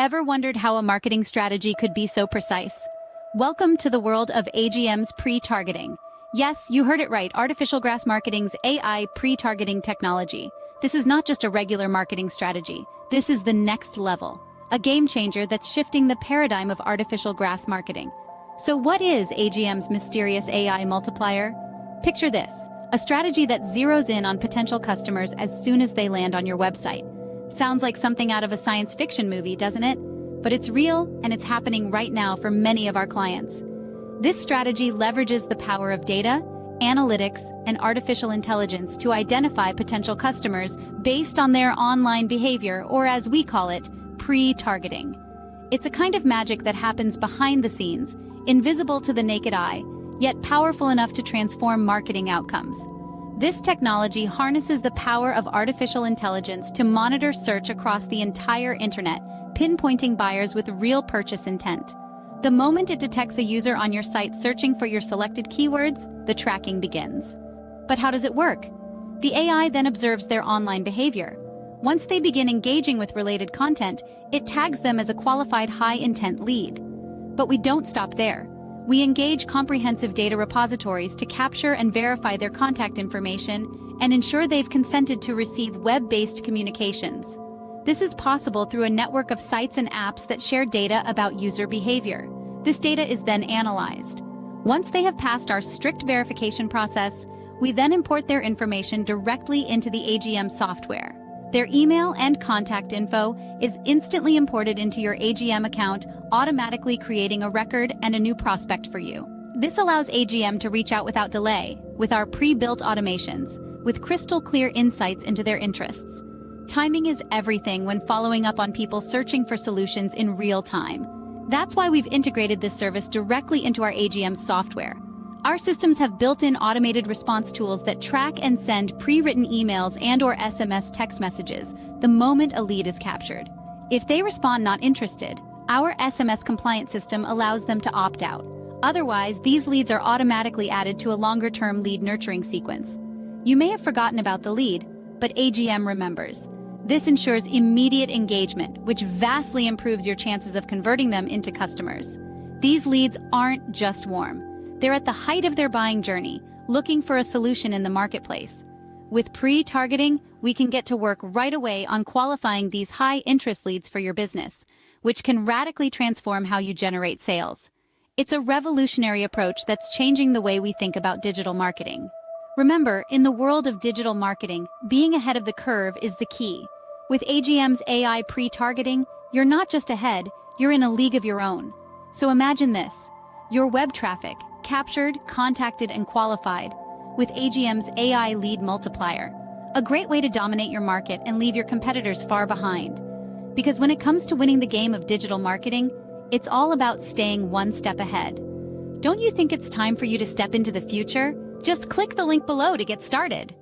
Ever wondered how a marketing strategy could be so precise? Welcome to the world of AGM's pre-targeting. Yes, you heard it right, artificial grass marketing's AI pre-targeting technology. This is not just a regular marketing strategy. This is the next level, a game changer that's shifting the paradigm of artificial grass marketing. So what is AGM's mysterious AI multiplier? Picture this, a strategy that zeroes in on potential customers as soon as they land on your website. Sounds like something out of a science fiction movie, doesn't it? But it's real, and it's happening right now for many of our clients. This strategy leverages the power of data, analytics, and artificial intelligence to identify potential customers based on their online behavior, or as we call it, pre-targeting. It's a kind of magic that happens behind the scenes, invisible to the naked eye, yet powerful enough to transform marketing outcomes. This technology harnesses the power of artificial intelligence to monitor search across the entire internet, pinpointing buyers with real purchase intent. The moment it detects a user on your site searching for your selected keywords, the tracking begins. But how does it work? The AI then observes their online behavior. Once they begin engaging with related content, it tags them as a qualified high-intent lead. But we don't stop there. We engage comprehensive data repositories to capture and verify their contact information and ensure they've consented to receive web-based communications. This is possible through a network of sites and apps that share data about user behavior. This data is then analyzed. Once they have passed our strict verification process, we then import their information directly into the AGM software. Their email and contact info is instantly imported into your AGM account, automatically creating a record and a new prospect for you. This allows AGM to reach out without delay, with our pre-built automations, with crystal clear insights into their interests. Timing is everything when following up on people searching for solutions in real time. That's why we've integrated this service directly into our AGM software. Our systems have built-in automated response tools that track and send pre-written emails and/or SMS text messages the moment a lead is captured. If they respond not interested, our SMS compliance system allows them to opt out. Otherwise, these leads are automatically added to a longer-term lead nurturing sequence. You may have forgotten about the lead, but AGM remembers. This ensures immediate engagement, which vastly improves your chances of converting them into customers. These leads aren't just warm. They're at the height of their buying journey, looking for a solution in the marketplace. With pre-targeting, we can get to work right away on qualifying these high-interest leads for your business, which can radically transform how you generate sales. It's a revolutionary approach that's changing the way we think about digital marketing. Remember, in the world of digital marketing, being ahead of the curve is the key. With AGM's AI pre-targeting, you're not just ahead, you're in a league of your own. So imagine this: your web traffic, captured, contacted, and qualified, with AGM's AI lead multiplier. A great way to dominate your market and leave your competitors far behind. Because when it comes to winning the game of digital marketing, it's all about staying one step ahead. Don't you think it's time for you to step into the future? Just click the link below to get started.